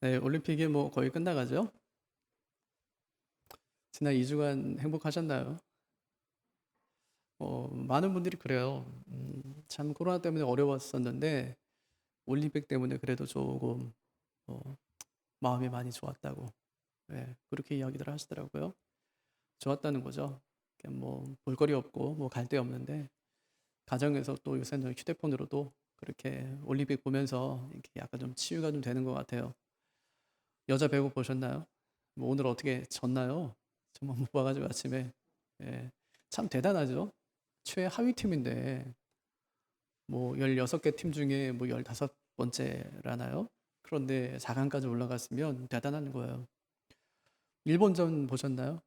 네, 올림픽이 뭐 거의 끝나가죠? 지난 2주간 행복하셨나요? 많은 분들이 그래요. 참 코로나 때문에 어려웠었는데 올림픽 때문에 그래도 조금 어, 마음이 많이 좋았다고, 네, 그렇게 이야기들 하시더라고요. 좋았다는 거죠. 그냥 뭐 볼거리 없고 뭐 갈 데 없는데 가정에서 또 요새는 휴대폰으로도 그렇게 올림픽 보면서 이렇게 약간 좀 치유가 좀 되는 것 같아요. 여자 배구 보셨나요? 뭐 오늘 어떻게 졌나요? 정말 못 봐가지고 아침에. 예, 참 대단하죠. 최하위 팀인데 뭐 16개 팀 중에 뭐 15번째라나요? 그런데 4강까지 올라갔으면 대단한 거예요. 일본전 보셨나요?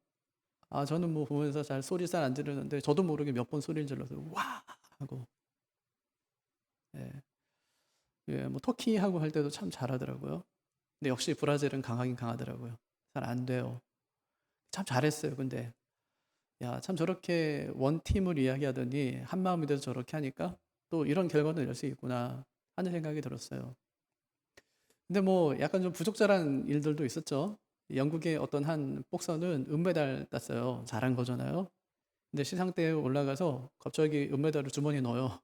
아, 저는 뭐 보면서 잘 소리 잘 안 지르는데 저도 모르게 몇 번 소리를 질러서 와 하고, 예, 예, 뭐 터키하고 할 때도 참 잘하더라고요. 근데 역시 브라질은 강하긴 강하더라고요. 잘 안 돼요. 참 잘했어요. 근데 야, 참 저렇게 원팀을 이야기하더니 한 마음이 돼서 저렇게 하니까 또 이런 결과도 낼 수 있구나 하는 생각이 들었어요. 근데 뭐 약간 좀 부적절한 일들도 있었죠. 영국의 어떤 한 복서는 은메달 땄어요. 잘한 거잖아요. 근데 시상대에 올라가서 갑자기 은메달을 주머니에 넣어요.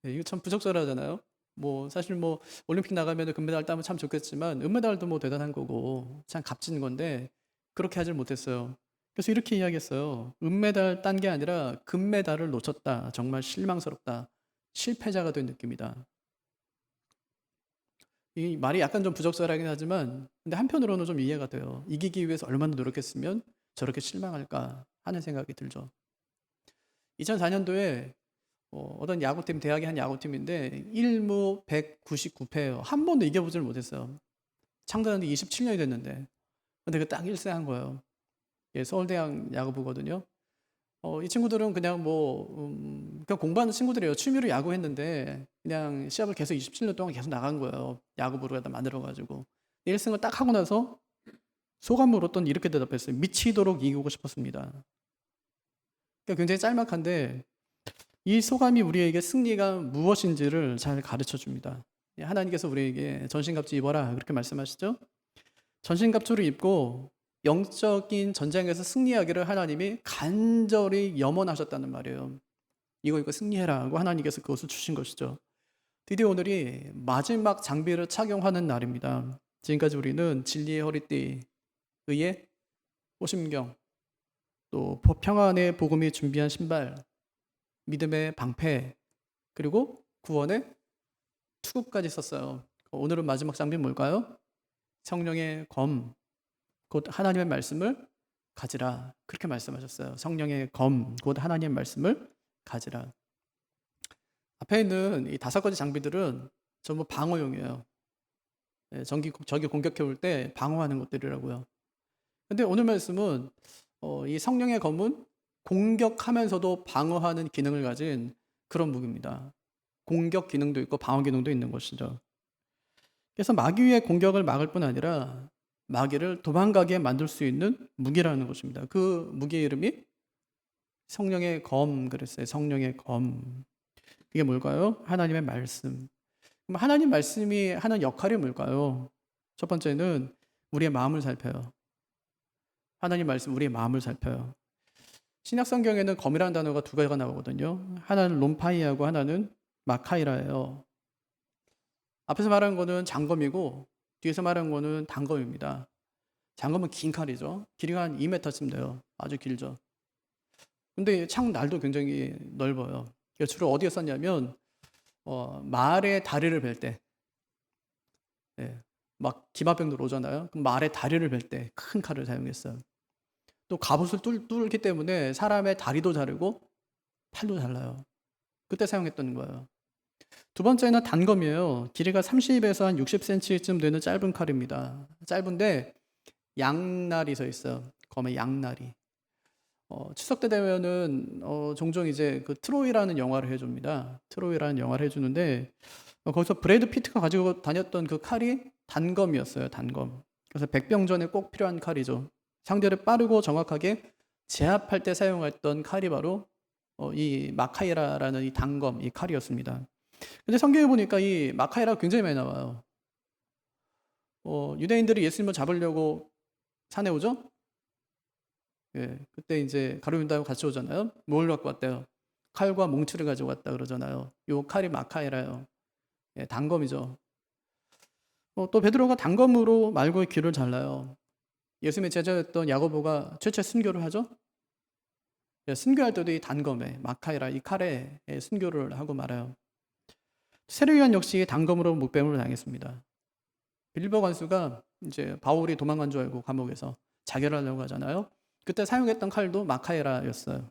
네, 이거 참 부적절하잖아요. 뭐 사실 뭐 올림픽 나가면 금메달 따면 참 좋겠지만 은메달도 뭐 대단한 거고 참 값진 건데 그렇게 하질 못했어요. 그래서 이렇게 이야기했어요. 은메달 딴 게 아니라 금메달을 놓쳤다. 정말 실망스럽다. 실패자가 된 느낌이다. 이 말이 약간 좀 부적절하긴 하지만 근데 한편으로는 좀 이해가 돼요. 이기기 위해서 얼마나 노력했으면 저렇게 실망할까 하는 생각이 들죠. 2004년도에 어떤 야구팀, 대학의 한 야구팀인데 1무 199패예요. 한 번도 이겨보질 못했어요. 창단한 지 27년이 됐는데. 근데 그 딱 1승 한 거예요. 예, 서울대학 야구부거든요. 이 친구들은 그냥 그냥 공부하는 친구들이에요. 취미로 야구했는데 그냥 시합을 계속 27년 동안 계속 나간 거예요. 야구부로 갖다 만들어가지고. 1승을 딱 하고 나서 소감으로 또 이렇게 대답했어요. 미치도록 이기고 싶었습니다. 그러니까 굉장히 짤막한데 이 소감이 우리에게 승리가 무엇인지를 잘 가르쳐 줍니다. 예, 하나님께서 우리에게 전신갑주 입어라 그렇게 말씀하시죠. 전신갑주를 입고 영적인 전쟁에서 승리하기를 하나님이 간절히 염원하셨다는 말이에요. 이거 입고 승리해라 고 하나님께서 그것을 주신 것이죠. 드디어 오늘이 마지막 장비를 착용하는 날입니다. 지금까지 우리는 진리의 허리띠, 의의 호심경, 또 평안의 복음이 준비한 신발, 믿음의 방패, 그리고 구원의 투구까지 썼어요. 오늘은 마지막 장비는 뭘까요? 성령의 검, 곧 하나님의 말씀을 가지라. 그렇게 말씀하셨어요. 성령의 검, 곧 하나님의 말씀을 가지라. 앞에 있는 이 5가지 장비들은 전부 방어용이에요. 예, 적이 공격해 올 때 방어하는 것들이라고요. 근데 오늘 말씀은 이 성령의 검은 공격하면서도 방어하는 기능을 가진 그런 무기입니다. 공격 기능도 있고 방어 기능도 있는 것이죠. 그래서 마귀의 공격을 막을 뿐 아니라 마귀를 도망가게 만들 수 있는 무기라는 것입니다. 그 무기의 이름이 성령의 검 그랬어요. 성령의 검. 그게 뭘까요? 하나님의 말씀. 그럼 하나님 말씀이 하는 역할이 뭘까요? 첫 번째는 우리의 마음을 살펴요. 하나님 말씀 우리의 마음을 살펴요. 신약 성경에는 검이라는 단어가 2가지가 나오거든요. 하나는 롬파이하고 하나는 마카이라예요. 앞에서 말한 거는 장검이고 뒤에서 말한 거는 단검입니다. 장검은 긴 칼이죠. 길이가 한 2m쯤 돼요. 아주 길죠. 근데 창 날도 굉장히 넓어요. 주로 어디에 썼냐면 말의 다리를 벨 때, 예, 막 기마병들 오잖아요. 그럼 말의 다리를 벨 때 큰 칼을 사용했어요. 또 갑옷을 뚫기 때문에 사람의 다리도 자르고 팔도 잘라요. 그때 사용했던 거예요. 두 번째는 단검이에요. 길이가 30에서 한 60cm쯤 되는 짧은 칼입니다. 짧은데 양날이 서 있어요. 검에 양날이. 추석 때 되면은 종종 이제 그 트로이라는 영화를 해줍니다. 트로이라는 영화를 해주는데 거기서 브래드 피트가 가지고 다녔던 그 칼이 단검이었어요. 단검. 그래서 백병전에 꼭 필요한 칼이죠. 상대를 빠르고 정확하게 제압할 때 사용했던 칼이 바로 이 마카이라라는 이 단검, 이 칼이었습니다. 근데 성경에 보니까 이 마카이라가 굉장히 많이 나와요. 유대인들이 예수님을 잡으려고 산에 오죠? 예, 그때 이제 가룟유다하고 같이 오잖아요. 뭘 갖고 왔대요? 칼과 몽치를 가지고 왔다 그러잖아요. 요 칼이 마카이라요. 예, 단검이죠. 또 베드로가 단검으로 말고의 귀를 잘라요. 예수님의 제자였던 야고보가 최초의 순교를 하죠. 예, 순교할 때도 이 단검에 마카이라 이 칼에 순교를 하고 말아요. 세례요한 역시 단검으로 목뱀을 당했습니다. 빌보 관수가 이제 바울이 도망간 줄 알고 감옥에서 자결하려고 하잖아요. 그때 사용했던 칼도 마카이라였어요.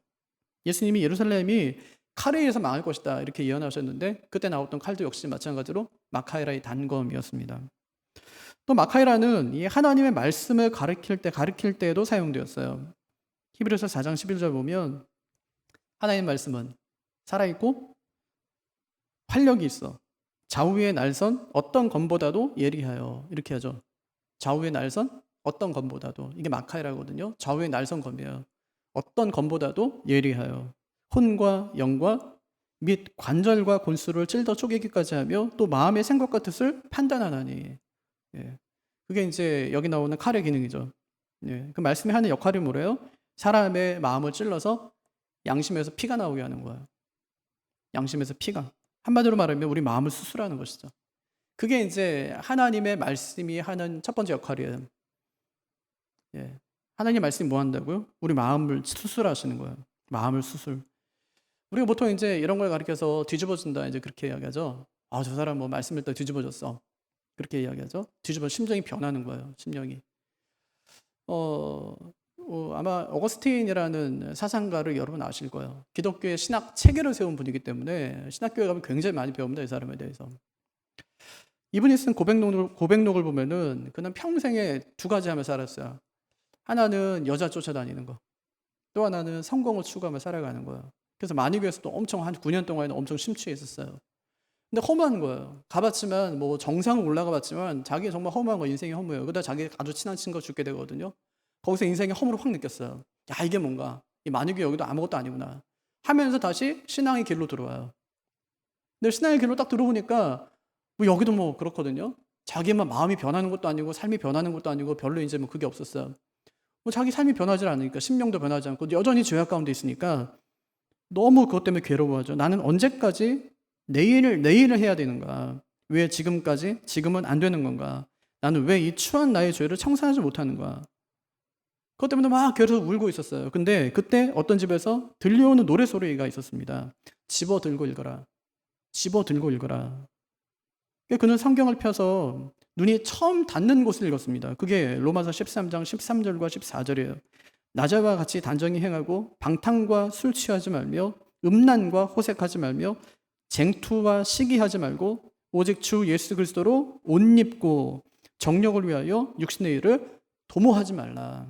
예수님이 예루살렘이 칼에 의해서 망할 것이다 이렇게 예언하셨는데 그때 나왔던 칼도 역시 마찬가지로 마카이라의 단검이었습니다. 또 마카이라는 이 하나님의 말씀을 가르칠 때에도 사용되었어요. 히브리서 4장 11절 보면 하나님의 말씀은 살아있고 활력이 있어 좌우의 날선 어떤 검보다도 예리하여 이렇게 하죠. 좌우의 날선 어떤 검보다도 이게 마카이라거든요. 좌우의 날선 검이에요. 어떤 검보다도 예리하여 혼과 영과 및 관절과 골수를 찔러 쪼개기까지 하며 또 마음의 생각과 뜻을 판단하나니. 예. 그게 이제 여기 나오는 칼의 기능이죠. 예. 그 말씀이 하는 역할이 뭐래요? 사람의 마음을 찔러서 양심에서 피가 나오게 하는 거예요. 양심에서 피가. 한마디로 말하면 우리 마음을 수술하는 것이죠. 그게 이제 하나님의 말씀이 하는 첫 번째 역할이에요. 예. 하나님 말씀이 뭐 한다고요? 우리 마음을 수술하시는 거예요. 마음을 수술. 우리가 보통 이제 이런 걸 가르쳐서 뒤집어진다 이제 그렇게 이야기하죠. 아, 저 사람 뭐 말씀 읽다 뒤집어졌어. 그렇게 이야기하죠. 뒤집어 심정이 변하는 거예요. 심령이. 아마 어거스틴이라는 사상가를 여러분 아실 거예요. 기독교의 신학 체계를 세운 분이기 때문에 신학교에 가면 굉장히 많이 배웁니다. 이 사람에 대해서. 이분이 쓴 고백록을 보면은 그는 평생에 두 가지 하며 살았어요. 하나는 여자 쫓아다니는 거. 또 하나는 성공을 추구하며 살아가는 거예요. 그래서 만유교에서도 엄청 한 9년 동안에는 엄청 심취해 있었어요. 근데 허무한 거예요. 가봤지만 뭐 정상을 올라가 봤지만 자기 정말 허무한 거 인생이 허무해요. 그러다 자기 아주 친한 친구가 죽게 되거든요. 거기서 인생의 허무를 확 느꼈어요. 야, 이게 뭔가 이 만유교 여기도 아무것도 아니구나 하면서 다시 신앙의 길로 들어와요. 근데 신앙의 길로 딱 들어보니까 뭐 여기도 뭐 그렇거든요. 자기만 마음이 변하는 것도 아니고 삶이 변하는 것도 아니고 별로 이제 뭐 그게 없었어요. 뭐 자기 삶이 변하지 않으니까 심령도 변하지 않고 여전히 죄악 가운데 있으니까 너무 그것 때문에 괴로워하죠. 나는 언제까지 내일을 해야 되는가? 왜 지금은 안 되는 건가? 나는 왜 이 추한 나의 죄를 청산하지 못하는가? 그것 때문에 막 계속 울고 있었어요. 근데 그때 어떤 집에서 들려오는 노래소리가 있었습니다. 집어 들고 읽어라. 집어 들고 읽어라. 그는 성경을 펴서 눈이 처음 닿는 곳을 읽었습니다. 그게 로마서 13장 13절과 14절이에요. 나자와 같이 단정히 행하고 방탕과 술 취하지 말며 음란과 호색하지 말며 쟁투와 시기하지 말고 오직 주 예수 그리스도로 옷 입고 정력을 위하여 육신의 일을 도모하지 말라.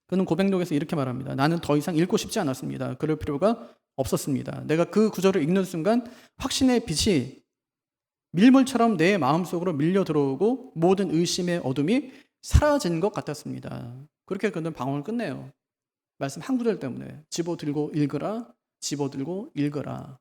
그는 고백록에서 이렇게 말합니다. 나는 더 이상 읽고 싶지 않았습니다. 그럴 필요가 없었습니다. 내가 그 구절을 읽는 순간 확신의 빛이 밀물처럼 내 마음속으로 밀려 들어오고 모든 의심의 어둠이 사라진 것 같았습니다. 그렇게 그는 방언을 끝내요. 말씀 한 구절 때문에 집어 들고 읽으라, 집어 들고 읽으라.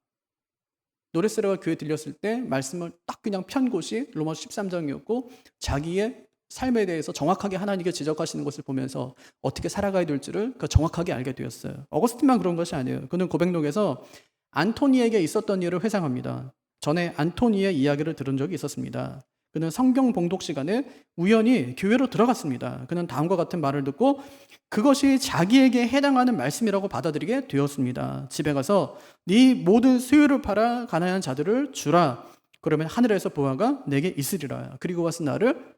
노랫소리가 귀에 들렸을 때 말씀을 딱 그냥 편 곳이 로마서 13장이었고 자기의 삶에 대해서 정확하게 하나님께 지적하시는 것을 보면서 어떻게 살아가야 될지를 정확하게 알게 되었어요. 어거스틴만 그런 것이 아니에요. 그는 고백록에서 안토니에게 있었던 일을 회상합니다. 전에 안토니의 이야기를 들은 적이 있었습니다. 그는 성경 봉독 시간에 우연히 교회로 들어갔습니다. 그는 다음과 같은 말을 듣고 그것이 자기에게 해당하는 말씀이라고 받아들이게 되었습니다. 집에 가서 네 모든 소유를 팔아 가난한 자들을 주라. 그러면 하늘에서 보화가 내게 있으리라. 그리고 와서 나를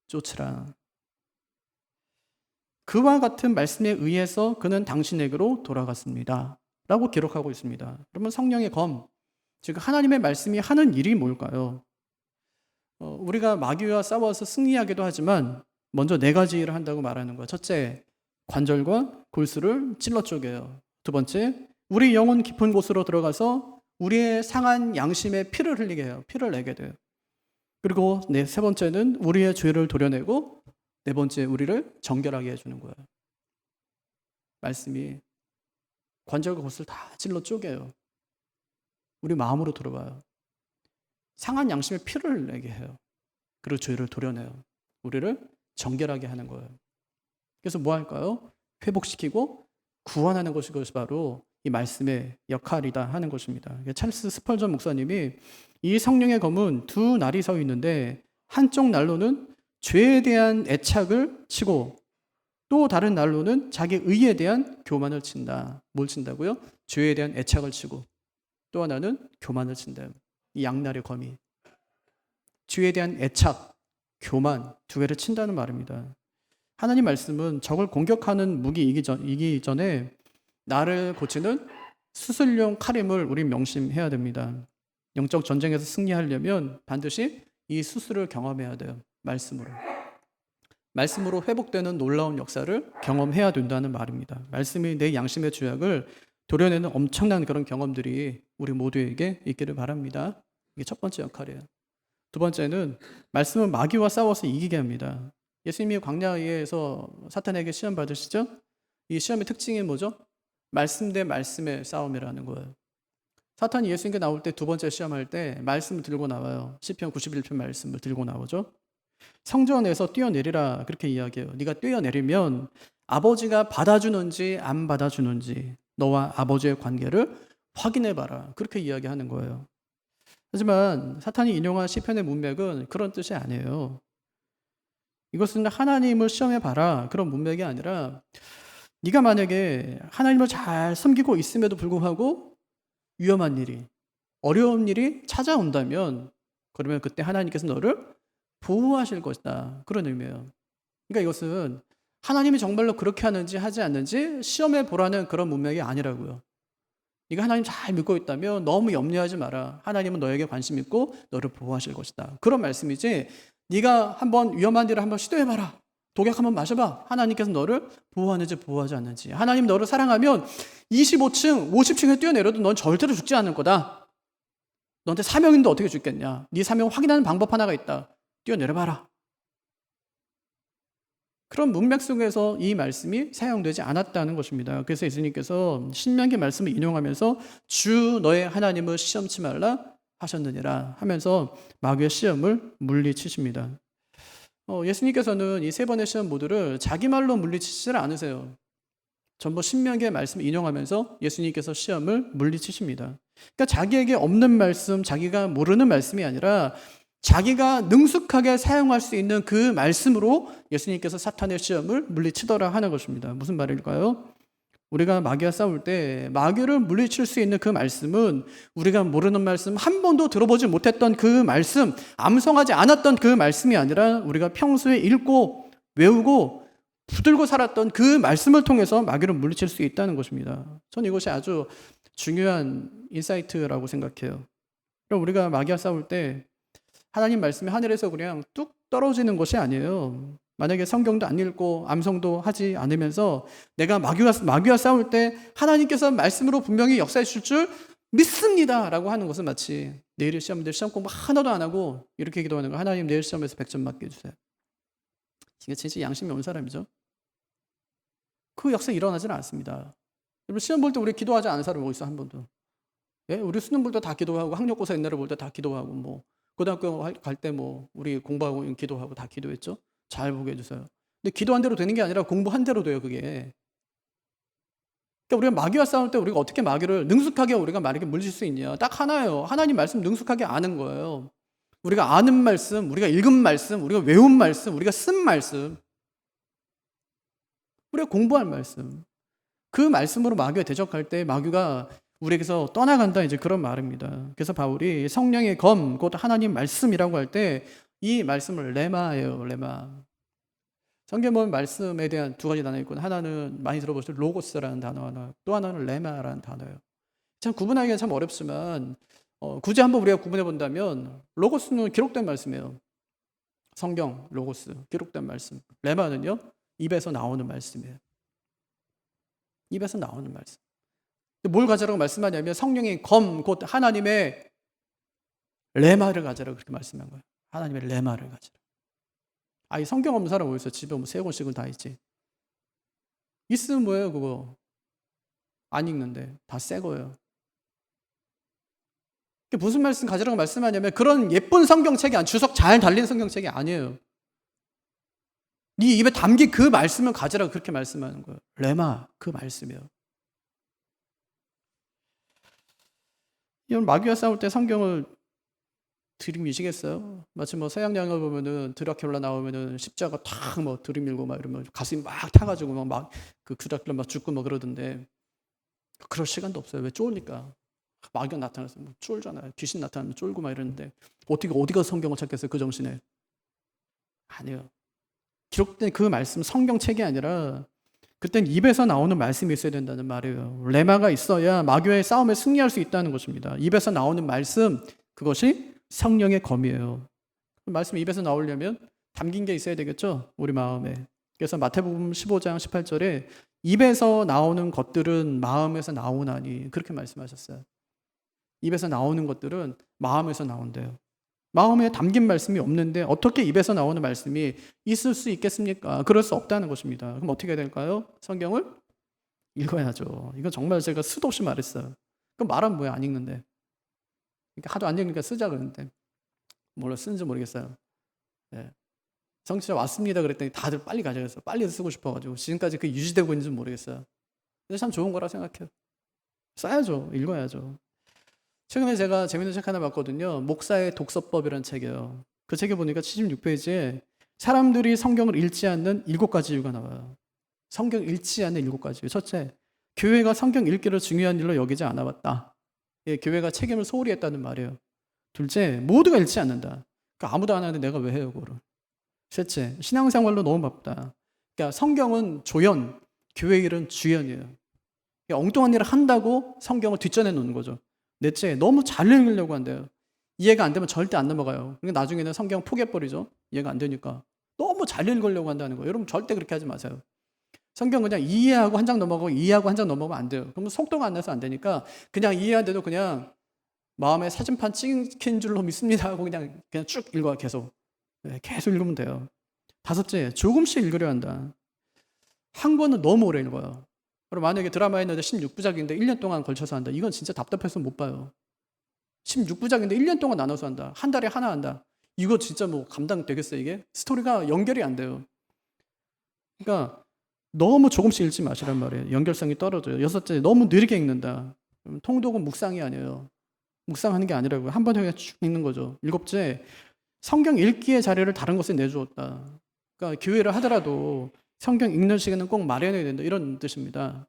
쫓으라. 그와 같은 말씀에 의해서 그는 당신에게로 돌아갔습니다. 라고 기록하고 있습니다. 그러면 성령의 검, 즉 하나님의 말씀이 하는 일이 뭘까요? 우리가 마귀와 싸워서 승리하기도 하지만 먼저 네 가지 일을 한다고 말하는 거예요. 첫째, 관절과 골수를 찔러 쪼개요. 두 번째, 우리 영혼 깊은 곳으로 들어가서 우리의 상한 양심에 피를 흘리게 해요. 피를 내게 돼요. 그리고 세 번째는 우리의 죄를 도려내고 네 번째, 우리를 정결하게 해주는 거예요. 말씀이 관절과 골수를 다 찔러 쪼개요. 우리 마음으로 들어와요. 상한 양심에 피를 내게 해요. 그리고 죄를 도려내요. 우리를 정결하게 하는 거예요. 그래서 뭐 할까요? 회복시키고 구원하는 것이 그것이 바로 이 말씀의 역할이다 하는 것입니다. 찰스 스펄전 목사님이 이 성령의 검은 두 날이 서 있는데 한쪽 날로는 죄에 대한 애착을 치고 또 다른 날로는 자기 의에 대한 교만을 친다. 뭘 친다고요? 죄에 대한 애착을 치고 또 하나는 교만을 친다. 이 양날의 검이 죄에 대한 애착, 교만 두 개를 친다는 말입니다. 하나님 말씀은 적을 공격하는 무기이기 전에 나를 고치는 수술용 칼임을 우리 명심해야 됩니다. 영적 전쟁에서 승리하려면 반드시 이 수술을 경험해야 돼요. 말씀으로 회복되는 놀라운 역사를 경험해야 된다는 말입니다. 말씀이 내 양심의 죄악을 도려내는 엄청난 그런 경험들이 우리 모두에게 있기를 바랍니다. 이게 첫 번째 역할이에요. 두 번째는 말씀은 마귀와 싸워서 이기게 합니다. 예수님이 광야에서 사탄에게 시험 받으시죠? 이 시험의 특징이 뭐죠? 말씀 대 말씀의 싸움이라는 거예요. 사탄이 예수님께 나올 때 두 번째 시험할 때 말씀을 들고 나와요. 시편 91편 말씀을 들고 나오죠. 성전에서 뛰어내리라 그렇게 이야기해요. 네가 뛰어내리면 아버지가 받아주는지 안 받아주는지 너와 아버지의 관계를 확인해봐라 그렇게 이야기하는 거예요. 하지만 사탄이 인용한 시편의 문맥은 그런 뜻이 아니에요. 이것은 하나님을 시험해봐라 그런 문맥이 아니라 네가 만약에 하나님을 잘 섬기고 있음에도 불구하고 위험한 일이 어려운 일이 찾아온다면 그러면 그때 하나님께서 너를 보호하실 것이다 그런 의미예요. 그러니까 이것은 하나님이 정말로 그렇게 하는지 하지 않는지 시험해 보라는 그런 문맥이 아니라고요. 네가 하나님 잘 믿고 있다면 너무 염려하지 마라. 하나님은 너에게 관심 있고 너를 보호하실 것이다. 그런 말씀이지 네가 한번 위험한 일을 한번 시도해봐라. 독약 한번 마셔봐. 하나님께서 너를 보호하는지 보호하지 않는지. 하나님 너를 사랑하면 25층, 50층에 뛰어내려도 넌 절대로 죽지 않을 거다. 너한테 사명인데 어떻게 죽겠냐. 네 사명 확인하는 방법 하나가 있다. 뛰어내려봐라. 그런 문맥 속에서 이 말씀이 사용되지 않았다는 것입니다. 그래서 예수님께서 신명기 말씀을 인용하면서 주 너의 하나님을 시험치 말라 하셨느니라 하면서 마귀의 시험을 물리치십니다. 예수님께서는 이 세 번의 시험 모두를 자기 말로 물리치지를 않으세요. 전부 신명기의 말씀을 인용하면서 예수님께서 시험을 물리치십니다. 그러니까 자기에게 없는 말씀, 자기가 모르는 말씀이 아니라 자기가 능숙하게 사용할 수 있는 그 말씀으로 예수님께서 사탄의 시험을 물리치더라 하는 것입니다. 무슨 말일까요? 우리가 마귀와 싸울 때 마귀를 물리칠 수 있는 그 말씀은 우리가 모르는 말씀, 한 번도 들어보지 못했던 그 말씀, 암송하지 않았던 그 말씀이 아니라 우리가 평소에 읽고 외우고 붙들고 살았던 그 말씀을 통해서 마귀를 물리칠 수 있다는 것입니다. 저는 이것이 아주 중요한 인사이트라고 생각해요. 그럼 우리가 마귀와 싸울 때 하나님 말씀이 하늘에서 그냥 뚝 떨어지는 것이 아니에요. 만약에 성경도 안 읽고 암송도 하지 않으면서 내가 마귀와 싸울 때 하나님께서 말씀으로 분명히 역사해 주실 줄 믿습니다 라고 하는 것은 마치 내일 시험인데 시험 공부 하나도 안 하고 이렇게 기도하는 거. 하나님 내일 시험에서 100점 맞게 해주세요. 이게 진짜 양심이 온 사람이죠. 그 역사 일어나지는 않습니다. 여러분 시험 볼 때 우리 기도하지 않은 사람이 어디 있어 한 번도. 예? 우리 수능 볼 때 다 기도하고 학력고사 옛날에 볼 때 다 기도하고 뭐 고등학교 갈 때 뭐 우리 공부하고 기도하고 다 기도했죠. 잘 보게 해주세요. 근데 기도한 대로 되는 게 아니라 공부한 대로 돼요 그게. 그러니까 우리가 마귀와 싸울 때 우리가 어떻게 마귀를 능숙하게 우리가 마귀에게 물릴 수 있냐. 딱 하나예요. 하나님 말씀 능숙하게 아는 거예요. 우리가 아는 말씀, 우리가 읽은 말씀, 우리가 외운 말씀, 우리가 쓴 말씀, 우리가 공부할 말씀. 그 말씀으로 마귀와 대적할 때 마귀가 우리에게서 떠나간다 이제 그런 말입니다. 그래서 바울이 성령의 검, 곧 하나님 말씀이라고 할 때 이 말씀을 레마예요. 레마. 성경 보면 말씀에 대한 두 가지 단어가 있거든요. 하나는 많이 들어보실 로고스라는 단어 하나, 또 하나는 레마라는 단어예요. 참 구분하기가 참 어렵지만 굳이 한번 우리가 구분해 본다면 로고스는 기록된 말씀이에요. 성경, 로고스, 기록된 말씀. 레마는요, 입에서 나오는 말씀이에요. 입에서 나오는 말씀. 뭘 가져라고 말씀하냐면 성령의 검, 곧 하나님의 레마를 가져라고 그렇게 말씀한 거예요. 하나님의 레마를 가져라. 이 성경 없는 사람 어디 있어? 집에 뭐 3권씩은 다 있지. 있으면 뭐예요 그거? 안 읽는데 다 새 거예요. 그게 무슨 말씀 가지라고 말씀하냐면 그런 예쁜 성경책이 주석 잘 달린 성경책이 아니에요. 네 입에 담긴 그 말씀을 가지라고 그렇게 말씀하는 거예요. 레마, 그 말씀이에요. 여러분, 마귀와 싸울 때 성경을 들이미시겠어요? 마치 뭐 서양 영화 보면은 드라큘라 나오면은 십자가 탁 뭐 들이밀고 막 이러면 가슴이 막 타가지고 막 그 드라큘라 막 죽고 막 그러던데, 그럴 시간도 없어요. 왜 쫄니까? 마귀가 나타나서 뭐 쫄잖아요. 귀신 나타나면 쫄고 막 이러는데 어떻게 어디가 성경을 찾겠어요? 그 정신에. 아니에요. 기록된 그 말씀 성경책이 아니라 그땐 입에서 나오는 말씀이 있어야 된다는 말이에요. 레마가 있어야 마귀와의 싸움에 승리할 수 있다는 것입니다. 입에서 나오는 말씀, 그것이 성령의 검이에요. 말씀이 입에서 나오려면 담긴 게 있어야 되겠죠? 우리 마음에. 그래서 마태복음 15장 18절에 입에서 나오는 것들은 마음에서 나오나니, 그렇게 말씀하셨어요. 입에서 나오는 것들은 마음에서 나온대요. 마음에 담긴 말씀이 없는데 어떻게 입에서 나오는 말씀이 있을 수 있겠습니까? 그럴 수 없다는 것입니다. 그럼 어떻게 해야 될까요? 성경을 읽어야죠. 이거 정말 제가 수도 없이 말했어요. 그럼 말하면 뭐야? 안 읽는데. 그러니까 하도 안 읽으니까 쓰자 그러는데 뭘로 쓰는지 모르겠어요. 네. 성취자 왔습니다 그랬더니 다들 빨리 가져가서 빨리 쓰고 싶어가지고 지금까지 그게 유지되고 있는지 모르겠어요. 근데 참 좋은 거라 생각해요. 써야죠. 읽어야죠. 최근에 제가 재밌는 책 하나 봤거든요. 목사의 독서법이라는 책이에요. 그 책에 보니까 76페이지에 사람들이 성경을 읽지 않는 7가지 이유가 나와요. 성경 읽지 않는 7가지. 첫째, 교회가 성경 읽기를 중요한 일로 여기지 않아 왔다. 예, 교회가 책임을 소홀히 했다는 말이에요. 둘째, 모두가 읽지 않는다. 그러니까 아무도 안 하는데 내가 왜 해요, 그거를. 셋째, 신앙생활로 너무 바쁘다. 그러니까 성경은 조연, 교회 일은 주연이에요. 그러니까 엉뚱한 일을 한다고 성경을 뒷전에 놓는 거죠. 넷째, 너무 잘 읽으려고 한대요. 이해가 안 되면 절대 안 넘어가요. 그러니까 나중에는 성경 포기해버리죠. 이해가 안 되니까. 너무 잘 읽으려고 한다는 거예요. 여러분 절대 그렇게 하지 마세요. 성경 그냥 이해하고 한 장 넘어가고 이해하고 한 장 넘어가면 안 돼요. 그러면 속도가 안 나서 안 되니까 그냥 이해하는데도 그냥 마음에 사진판 찍힌 줄로 믿습니다 하고 그냥 쭉 읽어요. 계속. 네, 계속 읽으면 돼요. 다섯째, 조금씩 읽으려 한다. 한 권은 너무 오래 읽어요. 그럼 만약에 드라마 있는데 16부작인데 1년 동안 걸쳐서 한다. 이건 진짜 답답해서 못 봐요. 16부작인데 1년 동안 나눠서 한다. 한 달에 하나 한다. 이거 진짜 뭐 감당되겠어요, 이게? 스토리가 연결이 안 돼요. 그러니까 너무 조금씩 읽지 마시란 말이에요. 연결성이 떨어져요. 여섯째, 너무 느리게 읽는다. 통독은 묵상이 아니에요. 묵상하는 게 아니라고요. 한 번에 그냥 쭉 읽는 거죠. 일곱째, 성경 읽기의 자리를 다른 것에 내주었다. 그러니까 교회를 하더라도 성경 읽는 시간은 꼭 마련해야 된다. 이런 뜻입니다.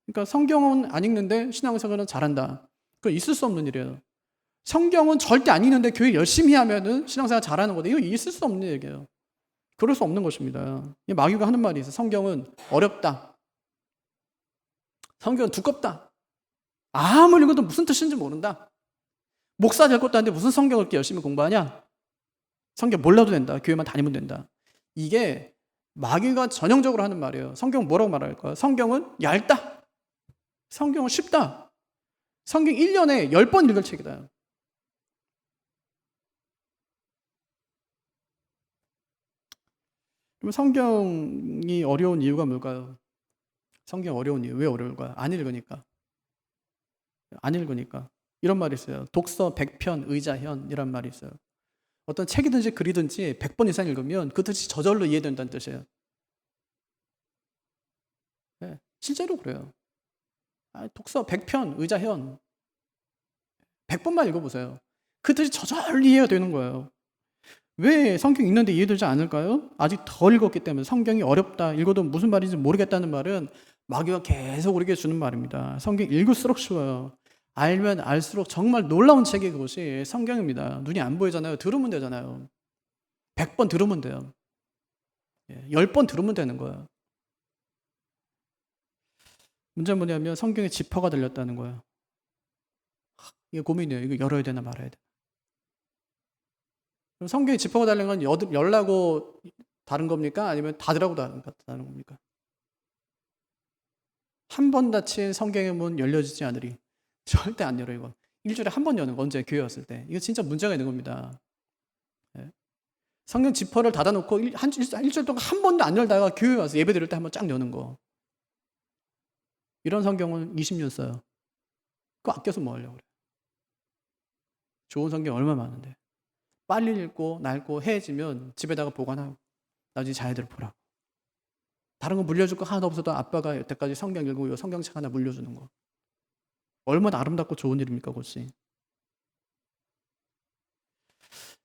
그러니까 성경은 안 읽는데 신앙생활은 잘한다. 그건 있을 수 없는 일이에요. 성경은 절대 안 읽는데 교회 열심히 하면은 신앙생활 잘하는 거다. 이거 있을 수 없는 얘기예요. 그럴 수 없는 것입니다. 마귀가 하는 말이 있어요. 성경은 어렵다. 성경은 두껍다. 아무리 읽어도 무슨 뜻인지 모른다. 목사 될 것도 아닌데 무슨 성경을 이렇게 열심히 공부하냐? 성경 몰라도 된다. 교회만 다니면 된다. 이게 마귀가 전형적으로 하는 말이에요. 성경 뭐라고 말할까요? 성경은 얇다. 성경은 쉽다. 성경 1년에 10번 읽을 책이다. 그럼 성경이 어려운 이유가 뭘까요? 성경 어려운 이유. 왜 어려울까요? 안 읽으니까. 안 읽으니까. 이런 말이 있어요. 독서 100편 의자현 이란 말이 있어요. 어떤 책이든지 글이든지 100번 이상 읽으면 그 뜻이 저절로 이해된다는 뜻이에요. 네, 실제로 그래요. 독서 100편 의자현 100번만 읽어보세요. 그 뜻이 저절로 이해가 되는 거예요. 왜 성경 읽는데 이해되지 않을까요? 아직 덜 읽었기 때문에. 성경이 어렵다, 읽어도 무슨 말인지 모르겠다는 말은 마귀가 계속 우리에게 주는 말입니다. 성경 읽을수록 쉬워요. 알면 알수록 정말 놀라운 책이 그것이 성경입니다. 눈이 안 보이잖아요. 들으면 되잖아요. 100번 들으면 돼요. 10번 들으면 되는 거예요. 문제는 뭐냐면 성경에 지퍼가 달렸다는 거예요. 이게 고민이에요. 이거 열어야 되나 말아야 되나. 그럼 성경에 지퍼가 달린 건 열라고 다른 겁니까? 아니면 닫으라고 다른 겁니까? 한 번 닫힌 성경의 문 열려지지 않으리. 절대 안 열어요, 이건. 일주일에 한 번 여는 거, 언제? 교회 왔을 때. 이거 진짜 문제가 있는 겁니다. 성경 지퍼를 닫아놓고 일주일 동안 한 번도 안 열다가 교회 와서 예배 드릴 때 한 번 쫙 여는 거. 이런 성경은 20년 써요. 그거 아껴서 뭐 하려고 그래요? 좋은 성경 얼마나 많은데. 빨리 읽고 낡고 해지면 집에다가 보관하고 나중에 자녀들 보라고. 다른 거 물려줄 거 하나도 없어도 아빠가 여태까지 성경 읽고 요 성경책 하나 물려주는 거. 얼마나 아름답고 좋은 일입니까, 그것이.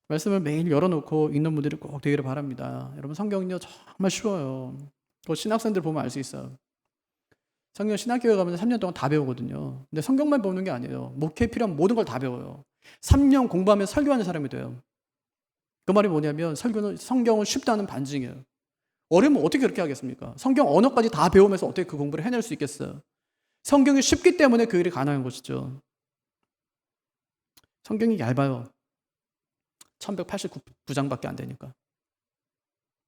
말씀을 매일 열어놓고 읽는 분들이 꼭 되기를 바랍니다. 여러분, 성경은요 정말 쉬워요. 그 신학생들 보면 알 수 있어요. 성경 신학교에 가면 3년 동안 다 배우거든요. 근데 성경만 배우는 게 아니에요. 목회에 필요한 모든 걸 다 배워요. 3년 공부하면 설교하는 사람이 돼요. 그 말이 뭐냐면 성경은 쉽다는 반증이에요. 어려우면 어떻게 그렇게 하겠습니까? 성경 언어까지 다 배우면서 어떻게 그 공부를 해낼 수 있겠어요? 성경이 쉽기 때문에 그 일이 가능한 것이죠. 성경이 얇아요. 1189장밖에 안 되니까.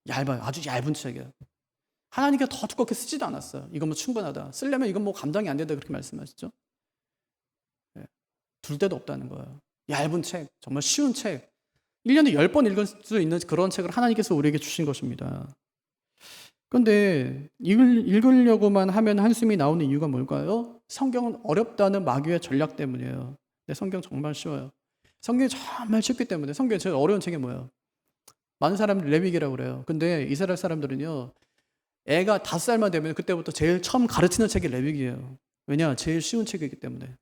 얇아요. 아주 얇은 책이에요. 하나님께 더 두껍게 쓰지도 않았어요. 이건 뭐 충분하다. 쓰려면 이건 뭐 감당이 안 된다 그렇게 말씀하시죠. 네. 둘 데도 없다는 거예요. 얇은 책, 정말 쉬운 책. 1년에 10번 읽을 수 있는 그런 책을 하나님께서 우리에게 주신 것입니다. 그런데 읽으려고만 하면 한숨이 나오는 이유가 뭘까요? 성경은 어렵다는 마귀의 전략 때문이에요. 근데 성경 정말 쉬워요. 성경이 정말 쉽기 때문에. 성경이 제일 어려운 책이 뭐예요? 많은 사람들이 레위기라고 그래요. 근데 이스라엘 사람들은요, 애가 5살만 되면 그때부터 제일 처음 가르치는 책이 레위기예요. 왜냐? 제일 쉬운 책이기 때문에.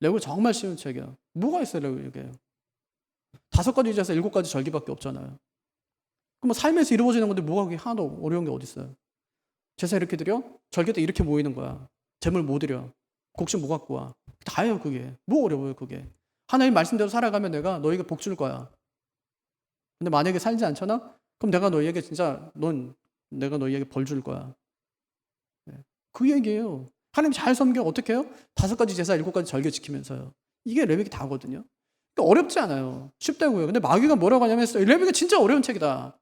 레위기 정말 쉬운 책이야. 뭐가 있어요, 레위기에? 5가지 제사 7가지 절기밖에 없잖아요. 그럼 삶에서 이루어지는 건데 뭐가 그게 하나도 어려운 게 어디 있어요? 제사 이렇게 드려? 절기 때 이렇게 모이는 거야. 제물 뭐 드려? 곡식 뭐 갖고 와? 다예요, 그게. 뭐 어려워요, 그게. 하나님 말씀대로 살아가면 내가 너에게 복 줄 거야. 근데 만약에 살지 않잖아? 그럼 내가 너에게 내가 너에게 벌 줄 거야. 그 얘기예요. 하나님 잘 섬겨 어떻게 해요? 5가지 제사 7가지 절기 지키면서요. 이게 레위기 다거든요. 그러니까 어렵지 않아요. 쉽다고요. 근데 마귀가 뭐라고 하냐면 레위기가 진짜 어려운 책이다.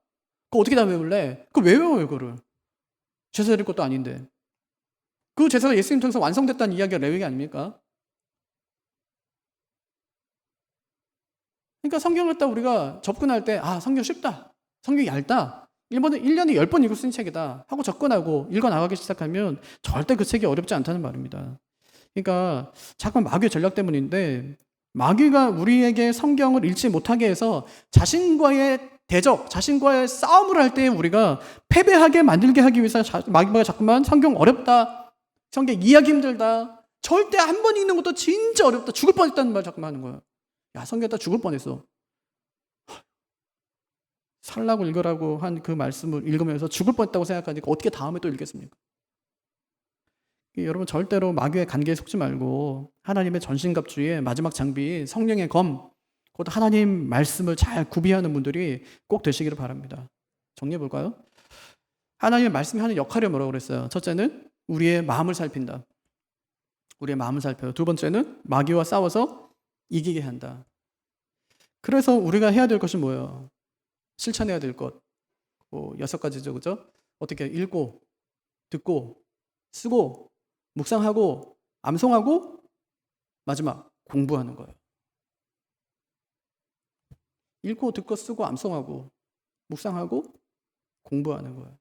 그거 어떻게 다 외울래? 그거 왜 외워요, 그거를? 제사 드릴 것도 아닌데. 그 제사가 예수님 통해서 완성됐다는 이야기가 레위기 아닙니까? 그러니까 성경을 딱 우리가 접근할 때, 성경 쉽다. 성경이 얇다. 1년에 10번 읽을 수 있는 책이다. 하고 접근하고 읽어나가기 시작하면 절대 그 책이 어렵지 않다는 말입니다. 그러니까 자꾸만 마귀의 전략 때문인데, 마귀가 우리에게 성경을 읽지 못하게 해서 자신과의 대적, 자신과의 싸움을 할 때 우리가 패배하게 만들게 하기 위해서 마귀가 자꾸만 성경 어렵다, 성경 이해하기 힘들다, 절대 한 번 읽는 것도 진짜 어렵다, 죽을 뻔했다는 말 자꾸만 하는 거예요. 야, 성경 다 죽을 뻔했어. 살라고 읽으라고 한 그 말씀을 읽으면서 죽을 뻔했다고 생각하니까 어떻게 다음에 또 읽겠습니까? 여러분 절대로 마귀의 관계에 속지 말고 하나님의 전신갑주의 마지막 장비 성령의 검, 곧 하나님 말씀을 잘 구비하는 분들이 꼭 되시기를 바랍니다. 정리해 볼까요? 하나님의 말씀이 하는 역할이 뭐라고 그랬어요? 첫째는 우리의 마음을 살핀다. 우리의 마음을 살펴요. 두 번째는 마귀와 싸워서 이기게 한다. 그래서 우리가 해야 될 것이 뭐예요? 실천해야 될 것. 6가지죠, 그죠? 어떻게 읽고, 듣고, 쓰고, 묵상하고, 암송하고, 마지막 공부하는 거예요. 읽고, 듣고, 쓰고, 암송하고, 묵상하고, 공부하는 거예요.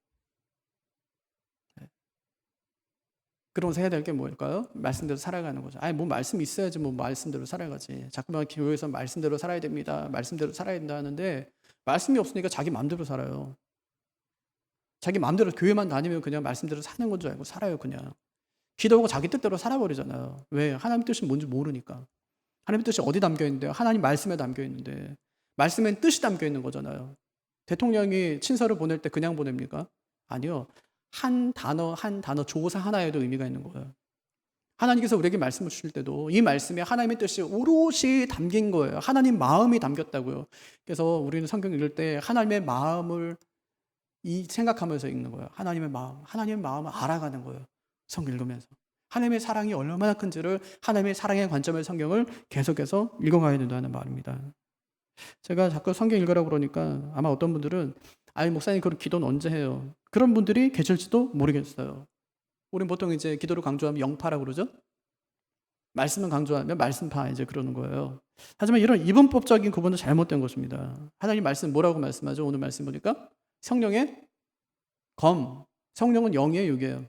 그러면서 해야 될 게 뭘까요? 말씀대로 살아가는 거죠. 뭐 말씀이 있어야지 뭐 말씀대로 살아가지. 자꾸만 교회에서 말씀대로 살아야 됩니다. 말씀대로 살아야 된다 하는데 말씀이 없으니까 자기 마음대로 살아요. 자기 마음대로 교회만 다니면 그냥 말씀대로 사는 건 줄 알고 살아요, 그냥. 기도하고 자기 뜻대로 살아버리잖아요. 왜? 하나님 뜻이 뭔지 모르니까. 하나님 뜻이 어디 담겨 있는데? 하나님 말씀에 담겨 있는데. 말씀엔 뜻이 담겨 있는 거잖아요. 대통령이 친서를 보낼 때 그냥 보냅니까? 아니요. 한 단어 조사 하나에도 의미가 있는 거예요. 하나님께서 우리에게 말씀을 주실 때도 이 말씀에 하나님의 뜻이 오롯이 담긴 거예요. 하나님 마음이 담겼다고요. 그래서 우리는 성경 읽을 때 하나님의 마음을 생각하면서 읽는 거예요. 하나님의 마음을 알아가는 거예요. 성경 읽으면서. 하나님의 사랑이 얼마나 큰지를 하나님의 사랑의 관점의 성경을 계속해서 읽어가야 된다는 말입니다. 제가 자꾸 성경 읽으라고 그러니까 아마 어떤 분들은 목사님 그런 기도는 언제 해요? 그런 분들이 계실지도 모르겠어요. 우리는 보통 이제 기도를 강조하면 영파라고 그러죠? 말씀을 강조하면 말씀파 이제 그러는 거예요. 하지만 이런 이분법적인 구분은 잘못된 것입니다. 하나님 말씀 뭐라고 말씀하죠? 오늘 말씀 보니까 성령의 검. 성령은 영이에요, 육이에요?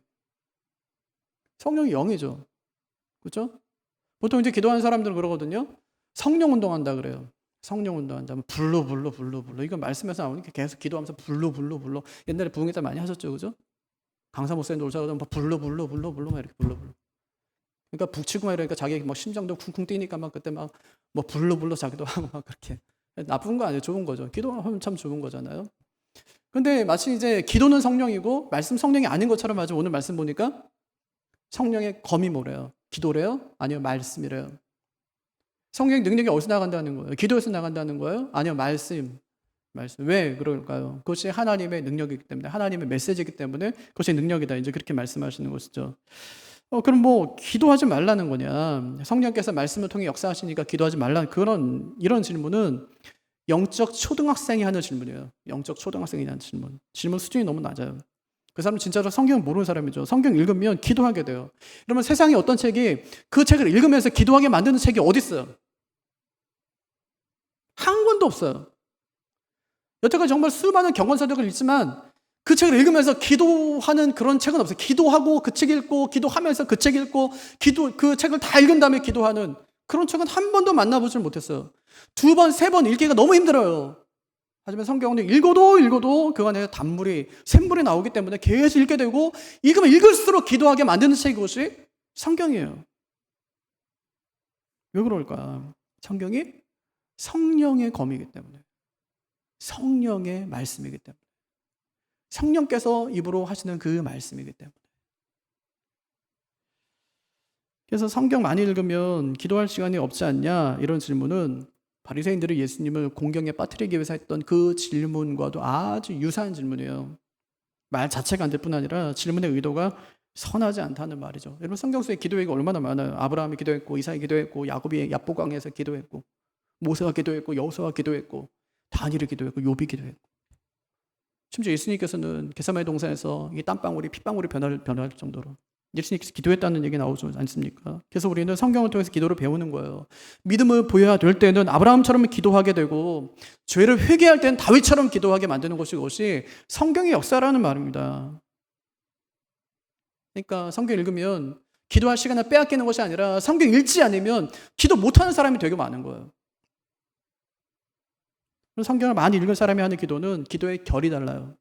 성령이 영이죠. 그렇죠? 보통 이제 기도하는 사람들은 그러거든요. 성령 운동한다 그래요. 성령 운동한다. 불로 불로 불로 불로. 이거 말씀에서 나오니까 계속 기도하면서 불로 불로 불로. 옛날에 부흥회 때 많이 하셨죠, 그죠? 강사 목사님도 오셔서 막 불로 불로 불로 불로 막 이렇게 불로 불로. 그러니까 북치고 막 이러니까 자기 막 심장도 쿵쿵 뛰니까 막 그때 막 뭐 불로 불로 자기도 하고 막 그렇게. 나쁜 거 아니에요. 좋은 거죠. 기도하면 참 좋은 거잖아요. 근데 마치 이제 기도는 성령이고 말씀 성령이 아닌 것처럼 아주 오늘 말씀 보니까 성령의 검이 뭐래요? 기도래요? 아니요, 말씀이래요. 성령의 능력이 어디서 나간다는 거예요? 기도에서 나간다는 거예요? 아니요, 말씀. 왜 그럴까요? 그것이 하나님의 능력이기 때문에, 하나님의 메시지이기 때문에 그것이 능력이다. 이제 그렇게 말씀하시는 것이죠. 그럼 뭐 기도하지 말라는 거냐? 성령께서 말씀을 통해 역사하시니까 기도하지 말라는 이런 질문은 영적 초등학생이 하는 질문이에요. 영적 초등학생이 하는 질문. 질문 수준이 너무 낮아요. 그 사람은 진짜로 성경을 모르는 사람이죠. 성경 읽으면 기도하게 돼요. 그러면 세상에 어떤 책이 그 책을 읽으면서 기도하게 만드는 책이 어디 있어요? 한 권도 없어요. 여태까지 정말 수많은 경건서적을 읽지만 그 책을 읽으면서 기도하는 그런 책은 없어요. 기도하고 그 책 읽고 기도하면서 그 책 읽고 그 책을 다 읽은 다음에 기도하는 그런 책은 한 번도 만나보질 못했어요. 2번, 3번 읽기가 너무 힘들어요. 하지만 성경은 읽어도 그 안에 단물이 샘물이 나오기 때문에 계속 읽게 되고 읽으면 읽을수록 기도하게 만드는 책이 그것이 성경이에요. 왜 그럴까? 성경이 성령의 검이기 때문에, 성령의 말씀이기 때문에, 성령께서 입으로 하시는 그 말씀이기 때문에. 그래서 성경 많이 읽으면 기도할 시간이 없지 않냐 이런 질문은 바리새인들이 예수님을 공경에 빠뜨리기 위해서 했던 그 질문과도 아주 유사한 질문이에요. 말 자체가 안 될 뿐 아니라 질문의 의도가 선하지 않다는 말이죠. 여러분 성경 속에 기도 얘기가 얼마나 많아요. 아브라함이 기도했고, 이삭이 기도했고, 야곱이 야보강에서 기도했고, 모세가 기도했고, 여호수아가 기도했고, 다니엘이 기도했고, 욥이 기도했고, 심지어 예수님께서는 겟세마네 동산에서 이 땀방울이 핏방울이 변할 정도로 예수님께서 기도했다는 얘기 나오지 않습니까? 그래서 우리는 성경을 통해서 기도를 배우는 거예요. 믿음을 보여야 될 때는 아브라함처럼 기도하게 되고 죄를 회개할 때는 다윗처럼 기도하게 만드는 것이 성경의 역사라는 말입니다. 그러니까 성경 읽으면 기도할 시간을 빼앗기는 것이 아니라 성경 읽지 않으면 기도 못하는 사람이 되게 많은 거예요. 성경을 많이 읽은 사람이 하는 기도는 기도의 결이 달라요.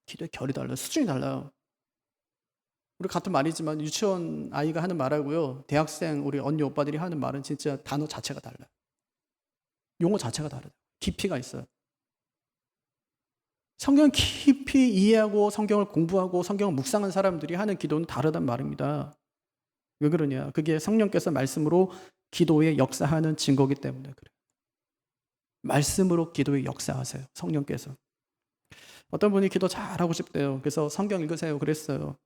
기도의 결이 달라요. 수준이 달라요. 우리 같은 말이지만 유치원 아이가 하는 말하고요, 대학생 우리 언니 오빠들이 하는 말은 진짜 단어 자체가 달라요. 용어 자체가 다르다. 깊이가 있어요. 성경을 깊이 이해하고 성경을 공부하고 성경을 묵상한 사람들이 하는 기도는 다르단 말입니다. 왜 그러냐? 그게 성령께서 말씀으로 기도에 역사하는 증거이기 때문에 그래요. 말씀으로 기도에 역사하세요. 성령께서. 어떤 분이 기도 잘하고 싶대요. 그래서 성경 읽으세요. 그랬어요.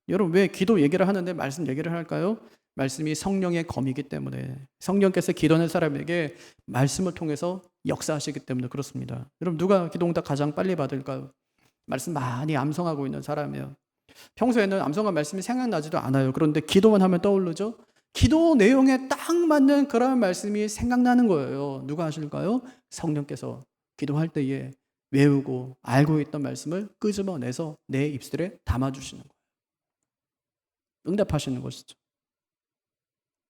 여러분 왜 기도 얘기를 하는데 말씀 얘기를 할까요? 말씀이 성령의 검이기 때문에, 성령께서 기도하는 사람에게 말씀을 통해서 역사하시기 때문에 그렇습니다. 여러분 누가 기도 응답 가장 빨리 받을까요? 말씀 많이 암송하고 있는 사람이에요. 평소에는 암송한 말씀이 생각나지도 않아요. 그런데 기도만 하면 떠오르죠? 기도 내용에 딱 맞는 그런 말씀이 생각나는 거예요. 누가 하실까요? 성령께서 기도할 때에 외우고 알고 있던 말씀을 끄집어내서 내 입술에 담아주시는 거예요. 응답하시는 것이죠.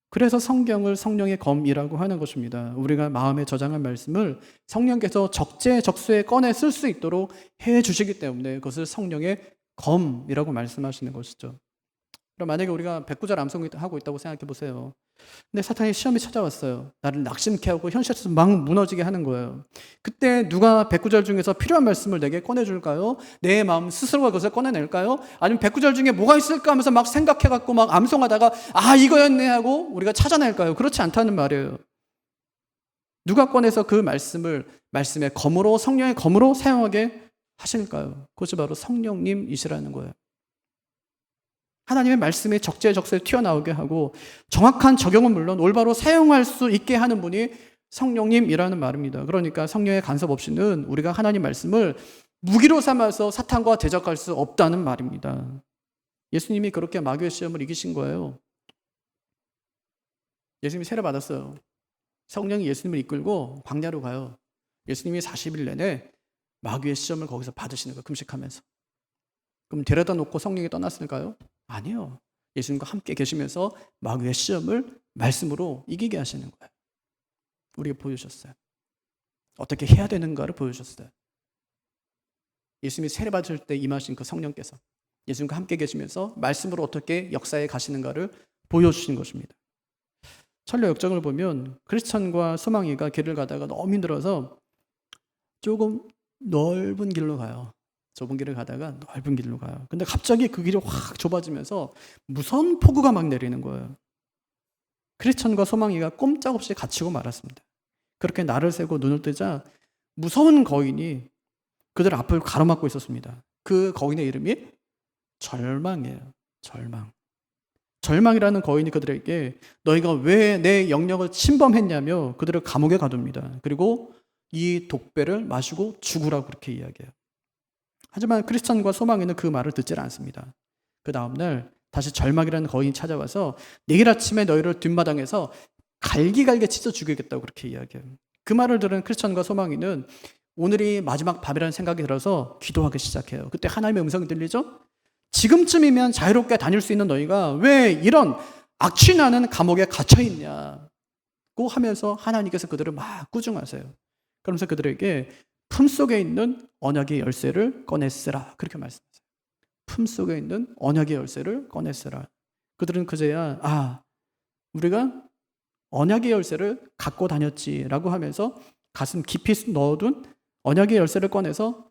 그래서 성경을 성령의 검이라고 하는 것입니다. 우리가 마음에 저장한 말씀을 성령께서 적재적소에 꺼내 쓸 수 있도록 해 주시기 때문에 그것을 성령의 검이라고 말씀하시는 것이죠. 그럼 만약에 우리가 백구절 암송하고 있다고 생각해 보세요. 근데 사탄이 시험이 찾아왔어요. 나를 낙심케 하고 현실에서 막 무너지게 하는 거예요. 그때 누가 백구절 중에서 필요한 말씀을 내게 꺼내줄까요? 내 마음 스스로가 그것을 꺼내낼까요? 아니면 백구절 중에 뭐가 있을까 하면서 막 생각해갖고 막 암송하다가 이거였네 하고 우리가 찾아낼까요? 그렇지 않다는 말이에요. 누가 꺼내서 그 말씀의 검으로, 성령의 검으로 사용하게 하실까요? 그것이 바로 성령님이시라는 거예요. 하나님의 말씀이 적재적소에 튀어나오게 하고 정확한 적용은 물론 올바로 사용할 수 있게 하는 분이 성령님이라는 말입니다. 그러니까 성령의 간섭 없이는 우리가 하나님 말씀을 무기로 삼아서 사탄과 대적할 수 없다는 말입니다. 예수님이 그렇게 마귀의 시험을 이기신 거예요. 예수님이 세례 받았어요. 성령이 예수님을 이끌고 광야로 가요. 예수님이 40일 내내 마귀의 시험을 거기서 받으시는 거예요. 금식하면서. 그럼 데려다 놓고 성령이 떠났을까요? 아니요. 예수님과 함께 계시면서 마귀의 시험을 말씀으로 이기게 하시는 거예요. 우리가 보여주셨어요. 어떻게 해야 되는가를 보여주셨어요. 예수님이 세례받을 때 임하신 그 성령께서 예수님과 함께 계시면서 말씀으로 어떻게 역사에 가시는가를 보여주신 것입니다. 철로 역정을 보면 크리스천과 소망이가 길을 가다가 너무 힘들어서 조금 넓은 길로 가요. 좁은 길을 가다가 넓은 길로 가요. 근데 갑자기 그 길이 확 좁아지면서 무서운 폭우가 막 내리는 거예요. 크리스천과 소망이가 꼼짝없이 갇히고 말았습니다. 그렇게 날을 새고 눈을 뜨자 무서운 거인이 그들 앞을 가로막고 있었습니다. 그 거인의 이름이 절망이에요. 절망. 절망이라는 거인이 그들에게 너희가 왜 내 영역을 침범했냐며 그들을 감옥에 가둡니다. 그리고 이 독배를 마시고 죽으라고 그렇게 이야기해요. 하지만 크리스천과 소망이는 그 말을 듣질 않습니다. 그 다음날 다시 절망이라는 거인이 찾아와서 내일 아침에 너희를 뒷마당에서 갈기갈기 찢어 죽이겠다고 그렇게 이야기해요. 그 말을 들은 크리스천과 소망이는 오늘이 마지막 밤이라는 생각이 들어서 기도하기 시작해요. 그때 하나님의 음성이 들리죠? 지금쯤이면 자유롭게 다닐 수 있는 너희가 왜 이런 악취나는 감옥에 갇혀있냐고 하면서 하나님께서 그들을 막 꾸중하세요. 그러면서 그들에게 품속에 있는 언약의 열쇠를 꺼내쓰라 그렇게 말씀하세요. 품속에 있는 언약의 열쇠를 꺼내쓰라. 그들은 그제야 우리가 언약의 열쇠를 갖고 다녔지라고 하면서 가슴 깊이 넣어둔 언약의 열쇠를 꺼내서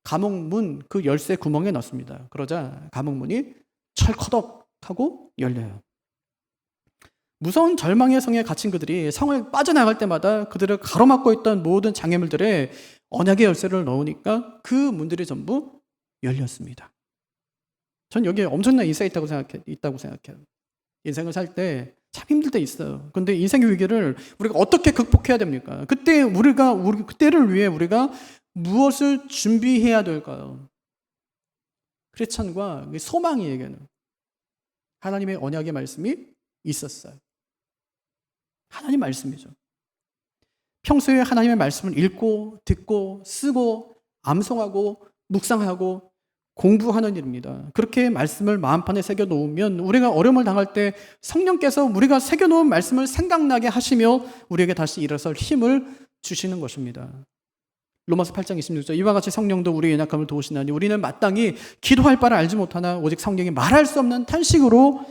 감옥문 그 열쇠 구멍에 넣습니다. 그러자 감옥문이 철커덕 하고 열려요. 무서운 절망의 성에 갇힌 그들이 성을 빠져나갈 때마다 그들을 가로막고 있던 모든 장애물들에 언약의 열쇠를 넣으니까 그 문들이 전부 열렸습니다. 전 여기에 엄청난 인사가 있다고 생각해요. 인생을 살 때 참 힘들 때 있어요. 근데 인생의 위기를 우리가 어떻게 극복해야 됩니까? 그때를 위해 우리가 무엇을 준비해야 될까요? 크리스천과 소망이에게는 하나님의 언약의 말씀이 있었어요. 하나님 말씀이죠. 평소에 하나님의 말씀을 읽고 듣고 쓰고 암송하고 묵상하고 공부하는 일입니다. 그렇게 말씀을 마음판에 새겨놓으면 우리가 어려움을 당할 때 성령께서 우리가 새겨놓은 말씀을 생각나게 하시며 우리에게 다시 일어설 힘을 주시는 것입니다. 로마서 8장 26절 이와 같이 성령도 우리의 연약함을 도우시나니 우리는 마땅히 기도할 바를 알지 못하나 오직 성령이 말할 수 없는 탄식으로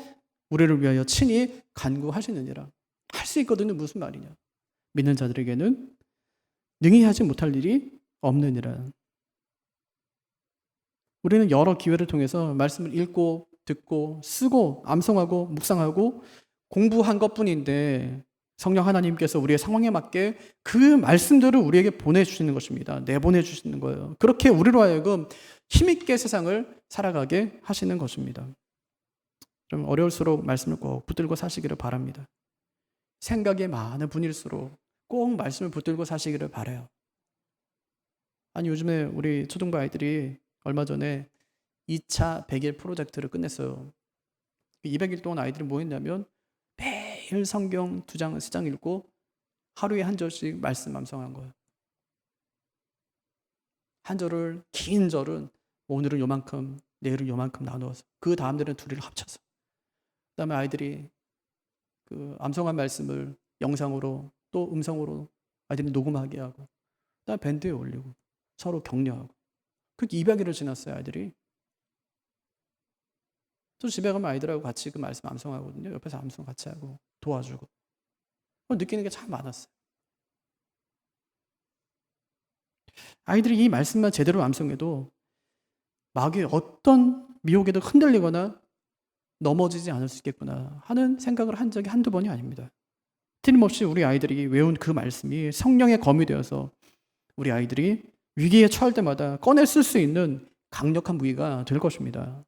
우리를 위하여 친히 간구하시느니라. 할 수 있거든요. 무슨 말이냐. 믿는 자들에게는 능히 하지 못할 일이 없느니라. 우리는 여러 기회를 통해서 말씀을 읽고 듣고 쓰고 암송하고 묵상하고 공부한 것뿐인데 성령 하나님께서 우리의 상황에 맞게 그 말씀들을 우리에게 보내주시는 것입니다. 내보내주시는 거예요. 그렇게 우리로 하여금 힘있게 세상을 살아가게 하시는 것입니다. 좀 어려울수록 말씀을 꼭 붙들고 사시기를 바랍니다. 생각이 많은 분일수록 꼭 말씀을 붙들고 사시기를 바라요. 아니 요즘에 우리 초등부 아이들이 얼마 전에 2차 100일 프로젝트를 끝냈어요. 200일 동안 아이들이 뭐 했냐면 매일 성경 2장, 3장 읽고 하루에 한 절씩 말씀 암송한 거예요. 한 절을, 긴 절은 오늘은 요만큼, 내일은 요만큼 나누어서 그 다음 날은 둘이를 합쳐서 그 다음에 아이들이 그 암송한 말씀을 영상으로 또 음성으로 아이들이 녹음하게 하고 그 다음에 밴드에 올리고 서로 격려하고 그렇게 200일을 지났어요. 아이들이. 또 집에 가면 아이들하고 같이 그 말씀 암송하거든요. 옆에서 암송 같이 하고 도와주고 느끼는 게 참 많았어요. 아이들이 이 말씀만 제대로 암송해도 마귀의 어떤 미혹에도 흔들리거나 넘어지지 않을 수 있겠구나 하는 생각을 한 적이 한두 번이 아닙니다. 틀림없이 우리 아이들이 외운 그 말씀이 성령의 검이 되어서 우리 아이들이 위기에 처할 때마다 꺼내 쓸 수 있는 강력한 무기가 될 것입니다.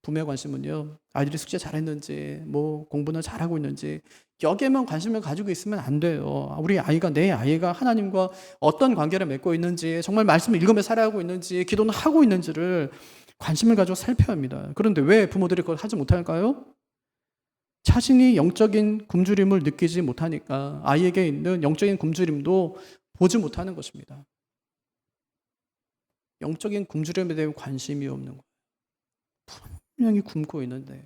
부모의 관심은요, 아이들이 숙제 잘했는지, 뭐 공부는 잘하고 있는지 여기에만 관심을 가지고 있으면 안 돼요. 우리 아이가, 내 아이가 하나님과 어떤 관계를 맺고 있는지, 정말 말씀을 읽으며 살아가고 있는지, 기도는 하고 있는지를 관심을 가지고 살펴야 합니다. 그런데 왜 부모들이 그걸 하지 못할까요? 자신이 영적인 굶주림을 느끼지 못하니까 아이에게 있는 영적인 굶주림도 보지 못하는 것입니다. 영적인 굶주림에 대한 관심이 없는 거예요. 분명히 굶고 있는데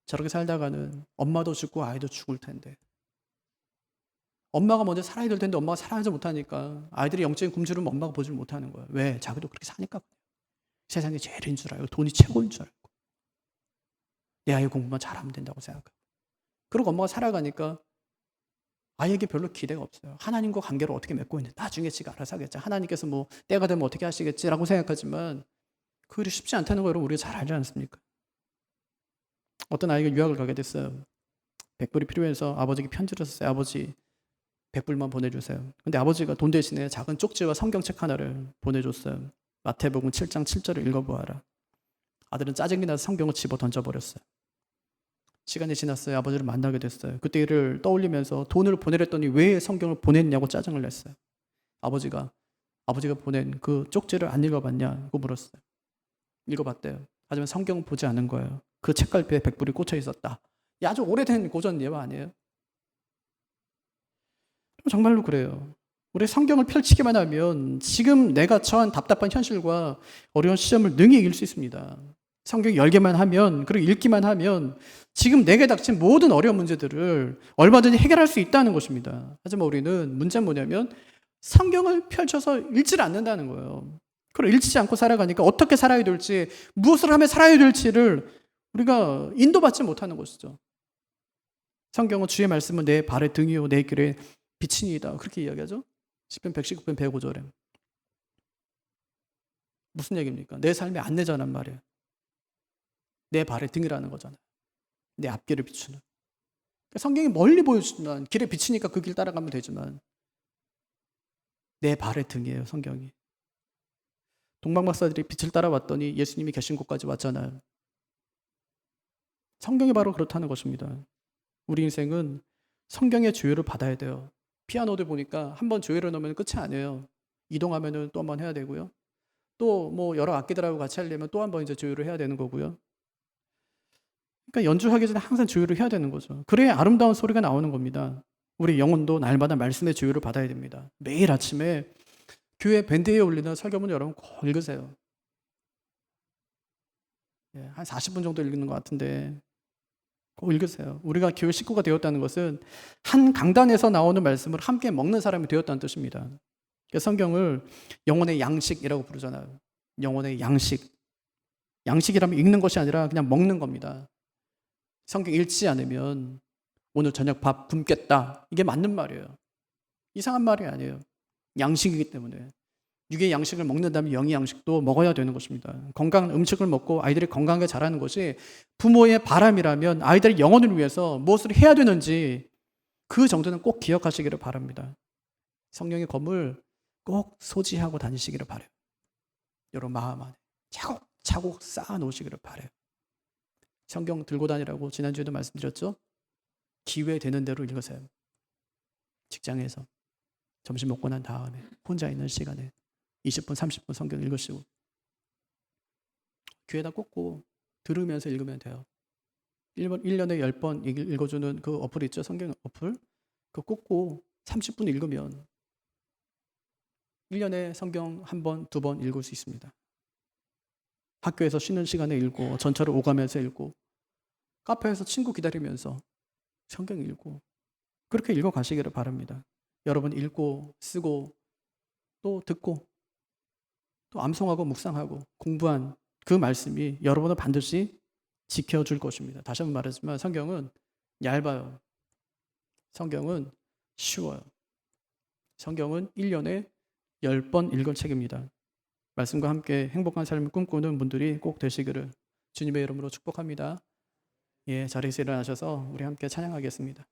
저렇게 살다가는 엄마도 죽고 아이도 죽을 텐데. 엄마가 먼저 살아야 될 텐데 엄마가 살아야지 못하니까 아이들이 영적인 굶주림을 엄마가 보지를 못하는 거예요. 왜? 자기도 그렇게 사니까. 세상이 제일인 줄 알고 돈이 최고인 줄 알고 내 아이 공부만 잘하면 된다고 생각하고 그리고 엄마가 살아가니까 아이에게 별로 기대가 없어요. 하나님과 관계를 어떻게 맺고 있는지 나중에 지가 알아서 하겠지. 하나님께서 뭐 때가 되면 어떻게 하시겠지라고 생각하지만 그 일이 쉽지 않다는 거 여러분 우리가 잘 알지 않습니까? 어떤 아이가 유학을 가게 됐어요. 100불이 필요해서 아버지에게 편지를 썼어요. 아버지 100불만 보내주세요. 근데 아버지가 돈 대신에 작은 쪽지와 성경책 하나를 보내줬어요. 마태복음 7장 7절을 읽어보아라. 아들은 짜증이 나서 성경을 집어 던져버렸어요. 시간이 지났어요. 아버지를 만나게 됐어요. 그때 일을 떠올리면서 돈을 보내랬더니 왜 성경을 보냈냐고 짜증을 냈어요. 아버지가 보낸 그 쪽지를 안 읽어봤냐고 물었어요. 읽어봤대요. 하지만 성경은 보지 않은 거예요. 그 책갈피에 100불이 꽂혀 있었다. 이 아주 오래된 고전 예화 아니에요? 정말로 그래요. 우리 성경을 펼치기만 하면 지금 내가 처한 답답한 현실과 어려운 시험을 능히 이길 수 있습니다. 성경 열기만 하면, 그리고 읽기만 하면 지금 내게 닥친 모든 어려운 문제들을 얼마든지 해결할 수 있다는 것입니다. 하지만 우리는 문제는 뭐냐면 성경을 펼쳐서 읽지를 않는다는 거예요. 그걸 읽지 않고 살아가니까 어떻게 살아야 될지, 무엇을 하면 살아야 될지를 우리가 인도받지 못하는 것이죠. 성경은 주의 말씀은 내 발의 등이요 내 길의 빛이니이다. 그렇게 이야기하죠. 시편 119편 105절에. 무슨 얘기입니까? 내 삶의 안내자란 말이에요. 내 발의 등이라는 거잖아요. 내 앞길을 비추는. 성경이 멀리 보여주지만 길에 비치니까 그 길 따라가면 되지만 내 발의 등이에요. 성경이. 동방박사들이 빛을 따라왔더니 예수님이 계신 곳까지 왔잖아요. 성경이 바로 그렇다는 것입니다. 우리 인생은 성경의 조율을 받아야 돼요. 피아노도 보니까 한번 조율을 넣으면 끝이 아니에요. 이동하면 또 한 번 해야 되고요. 또 뭐 여러 악기들하고 같이 하려면 또 한 번 이제 조율을 해야 되는 거고요. 그러니까 연주하기 전에 항상 조율을 해야 되는 거죠. 그래야 아름다운 소리가 나오는 겁니다. 우리 영혼도 날마다 말씀의 조율을 받아야 됩니다. 매일 아침에 교회 밴드에 올리는 설교문 여러분 꼭 읽으세요. 한 40분 정도 읽는 것 같은데 꼭 읽으세요. 우리가 교회 식구가 되었다는 것은 한 강단에서 나오는 말씀을 함께 먹는 사람이 되었다는 뜻입니다. 성경을 영혼의 양식이라고 부르잖아요. 영혼의 양식. 양식이라면 읽는 것이 아니라 그냥 먹는 겁니다. 성경 읽지 않으면 오늘 저녁 밥 굶겠다. 이게 맞는 말이에요. 이상한 말이 아니에요. 양식이기 때문에. 육의 양식을 먹는다면 영의 양식도 먹어야 되는 것입니다. 건강한 음식을 먹고 아이들이 건강하게 자라는 것이 부모의 바람이라면 아이들의 영혼을 위해서 무엇을 해야 되는지 그 정도는 꼭 기억하시기를 바랍니다. 성령의 검을 꼭 소지하고 다니시기를 바라요. 여러분 마음 안에 차곡차곡 쌓아 놓으시기를 바라요. 성경 들고 다니라고 지난주에도 말씀드렸죠? 기회 되는 대로 읽으세요. 직장에서 점심 먹고 난 다음에 혼자 있는 시간에 20분, 30분 성경 읽으시고 귀에다 꽂고 들으면서 읽으면 돼요. 1년에 10번 읽어주는 그 어플 있죠? 성경 어플? 그거 꽂고 30분 읽으면 1년에 성경 한 번, 두 번 읽을 수 있습니다. 학교에서 쉬는 시간에 읽고 전철을 오가면서 읽고 카페에서 친구 기다리면서 성경 읽고 그렇게 읽어가시기를 바랍니다. 여러분 읽고 쓰고 또 듣고 또 암송하고 묵상하고 공부한 그 말씀이 여러분을 반드시 지켜줄 것입니다. 다시 한번 말하지만 성경은 얇아요. 성경은 쉬워요. 성경은 1년에 10번 읽을 책입니다. 말씀과 함께 행복한 삶을 꿈꾸는 분들이 꼭 되시기를 주님의 이름으로 축복합니다. 자리에서 일어나셔서 우리 함께 찬양하겠습니다.